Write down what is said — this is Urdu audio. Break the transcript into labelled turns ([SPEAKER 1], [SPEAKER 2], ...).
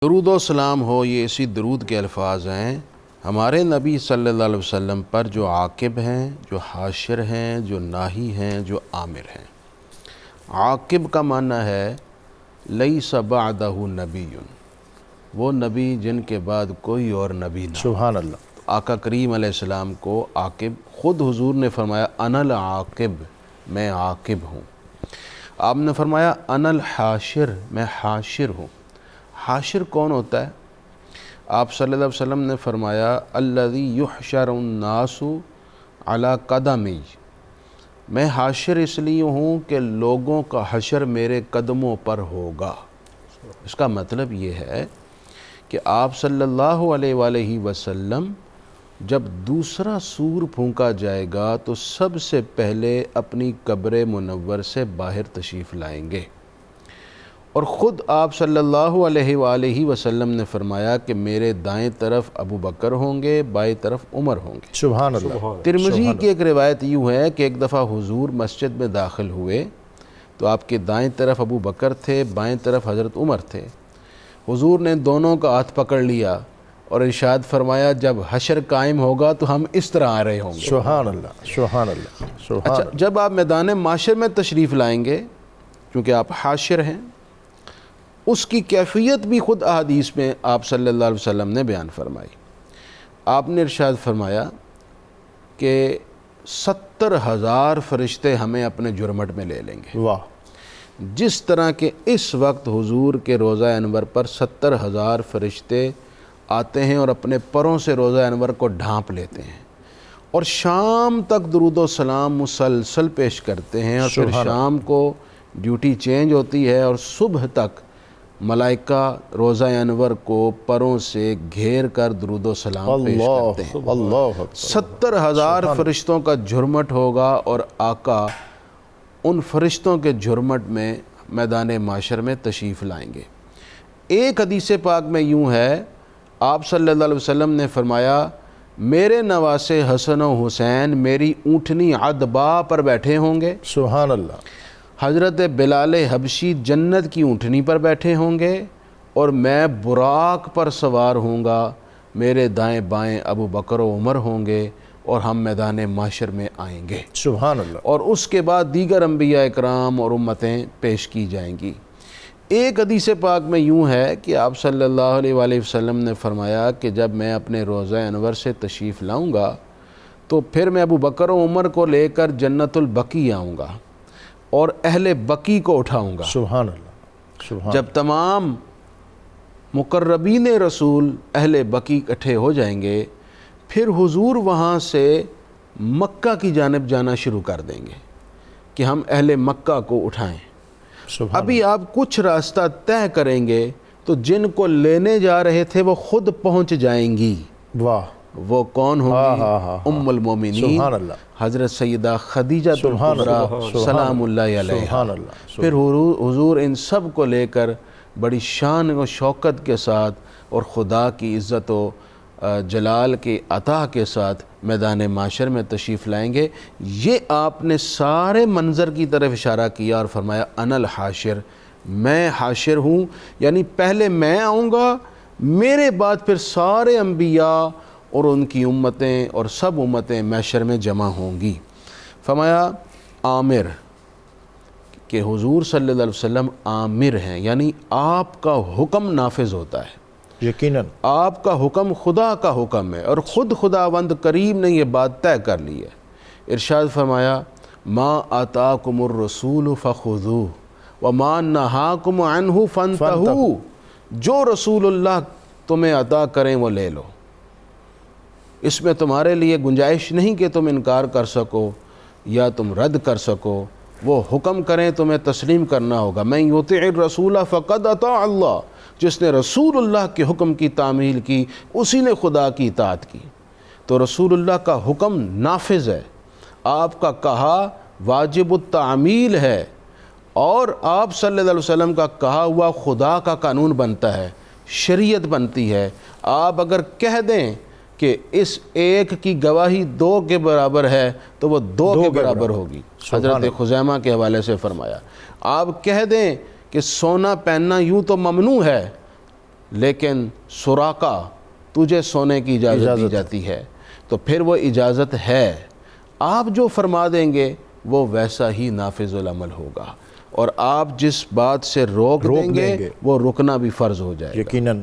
[SPEAKER 1] درود و سلام ہو، یہ اسی درود کے الفاظ ہیں ہمارے نبی صلی اللہ علیہ وسلم پر جو عاقب ہیں، جو حاشر ہیں، جو ناہی ہیں، جو آمر ہیں۔ عاقب کا معنی ہے لیس بعدہ نبی، وہ نبی جن کے بعد کوئی اور نبی نہ۔
[SPEAKER 2] سبحان اللہ۔
[SPEAKER 1] آقا کریم علیہ السلام کو عاقب، خود حضور نے فرمایا انا العاقب، میں عاقب ہوں۔ آپ نے فرمایا انا الحاشر، میں حاشر ہوں۔ حاشر کون ہوتا ہے؟ آپ صلی اللہ علیہ وسلم نے فرمایا الذی یحشر الناس علی قدمی، میں حاشر اس لیے ہوں کہ لوگوں کا حشر میرے قدموں پر ہوگا۔ اس کا مطلب یہ ہے کہ آپ صلی اللہ علیہ وآلہ وسلم جب دوسرا سور پھونکا جائے گا تو سب سے پہلے اپنی قبر منور سے باہر تشریف لائیں گے، اور خود آپ صلی اللہ علیہ وآلہ وسلم نے فرمایا کہ میرے دائیں طرف ابو بکر ہوں گے، بائیں طرف عمر ہوں گے۔
[SPEAKER 2] سبحان اللہ۔
[SPEAKER 1] ترمذی کی ایک روایت یوں ہے کہ ایک دفعہ حضور مسجد میں داخل ہوئے تو آپ کے دائیں طرف ابو بکر تھے، بائیں طرف حضرت عمر تھے۔ حضور نے دونوں کا ہاتھ پکڑ لیا اور ارشاد فرمایا جب حشر قائم ہوگا تو ہم اس طرح آ رہے ہوں گے۔
[SPEAKER 2] سبحان اللہ، سبحان اللہ، سبحان
[SPEAKER 1] اچھا،
[SPEAKER 2] اللہ۔
[SPEAKER 1] جب آپ میدان معاشر میں تشریف لائیں گے، کیونکہ آپ حاشر ہیں، اس کی کیفیت بھی خود احادیث میں آپ صلی اللہ علیہ وسلم نے بیان فرمائی۔ آپ نے ارشاد فرمایا کہ 70,000 فرشتے ہمیں اپنے جرمٹ میں لے لیں گے۔
[SPEAKER 2] واہ۔
[SPEAKER 1] جس طرح کہ اس وقت حضور کے روضہ انور پر 70,000 فرشتے آتے ہیں اور اپنے پروں سے روضہ انور کو ڈھانپ لیتے ہیں اور شام تک درود و سلام مسلسل پیش کرتے ہیں، اور پھر شام کو ڈیوٹی چینج ہوتی ہے اور صبح تک ملائکہ روضہ انور کو پروں سے گھیر کر درود و سلام پیش کرتے ہیں۔
[SPEAKER 2] اللہ،
[SPEAKER 1] 70,000 فرشتوں کا جھرمٹ ہوگا اور آقا ان فرشتوں کے جھرمٹ میں میدان معاشر میں تشریف لائیں گے۔ ایک حدیث پاک میں یوں ہے، آپ صلی اللہ علیہ وسلم نے فرمایا میرے نواسے حسن و حسین میری اونٹنی عدبا پر بیٹھے ہوں گے۔
[SPEAKER 2] سبحان اللہ۔
[SPEAKER 1] حضرت بلال حبشی جنت کی اونٹنی پر بیٹھے ہوں گے اور میں براق پر سوار ہوں گا، میرے دائیں بائیں ابو بکر و عمر ہوں گے اور ہم میدان معاشر میں آئیں گے۔
[SPEAKER 2] سبحان اللہ۔
[SPEAKER 1] اور اس کے بعد دیگر انبیاء اکرام اور امتیں پیش کی جائیں گی۔ ایک حدیث پاک میں یوں ہے کہ آپ صلی اللہ علیہ وآلہ وسلم نے فرمایا کہ جب میں اپنے روضہ انور سے تشریف لاؤں گا تو پھر میں ابو بکر و عمر کو لے کر جنت البقیع آؤں گا اور اہل بقیع کو اٹھاؤں گا۔
[SPEAKER 2] سبحان اللہ، سبحان۔
[SPEAKER 1] جب تمام مقربین رسول اہل بقیع اکٹھے ہو جائیں گے پھر حضور وہاں سے مکہ کی جانب جانا شروع کر دیں گے کہ ہم اہل مکہ کو اٹھائیں۔
[SPEAKER 2] سبحان
[SPEAKER 1] ابھی آپ کچھ راستہ طے کریں گے تو جن کو لینے جا رہے تھے وہ خود پہنچ جائیں گی۔
[SPEAKER 2] واہ۔
[SPEAKER 1] وہ کون ہوں گی؟ ام المومنین
[SPEAKER 2] سبحان اللہ۔
[SPEAKER 1] حضرت سیدہ خدیجہ الکبریٰ سلام اللہ علیہا۔
[SPEAKER 2] سبحان اللہ۔
[SPEAKER 1] پھر حضور ان سب کو لے کر بڑی شان و شوکت کے ساتھ اور خدا کی عزت و جلال کے عطا کے ساتھ میدان معاشر میں تشریف لائیں گے۔ یہ آپ نے سارے منظر کی طرف اشارہ کیا اور فرمایا انا الحاشر، میں حاشر ہوں، یعنی پہلے میں آؤں گا، میرے بعد پھر سارے انبیاء اور ان کی امتیں اور سب امتیں محشر میں جمع ہوں گی۔ فرمایا آمر، کہ حضور صلی اللہ علیہ وسلم آمر ہیں، یعنی آپ کا حکم نافذ ہوتا ہے۔
[SPEAKER 2] یقیناً
[SPEAKER 1] آپ کا حکم خدا کا حکم ہے اور خود خداوند کریم نے یہ بات طے کر لی ہے۔ ارشاد فرمایا ما آتاکم الرسول فخذوہ وما نہاکم عنہ فانتہوا، جو رسول اللہ تمہیں عطا کریں وہ لے لو، اس میں تمہارے لیے گنجائش نہیں کہ تم انکار کر سکو یا تم رد کر سکو، وہ حکم کریں تمہیں تسلیم کرنا ہوگا۔ من یطع الرسول فقد اطاع اللہ، جس نے رسول اللہ کے حکم کی تعمیل کی اسی نے خدا کی اطاعت کی۔ تو رسول اللہ کا حکم نافذ ہے، آپ کا کہا واجب التعمیل ہے، اور آپ صلی اللہ علیہ وسلم کا کہا ہوا خدا کا قانون بنتا ہے، شریعت بنتی ہے۔ آپ اگر کہہ دیں کہ اس ایک کی گواہی 2 کے برابر ہے تو وہ 2 کے برابر ہوگی۔ حضرت خزیمہ کے حوالے سے فرمایا آپ کہہ دیں کہ سونا پہننا یوں تو ممنوع ہے لیکن سراقہ تجھے سونے کی اجازت دی جاتی ہے، تو پھر وہ اجازت ہے، آپ جو فرما دیں گے وہ ویسا ہی نافذ العمل ہوگا، اور آپ جس بات سے روک دیں گے وہ رکنا بھی فرض ہو جائے گا۔
[SPEAKER 2] یقیناً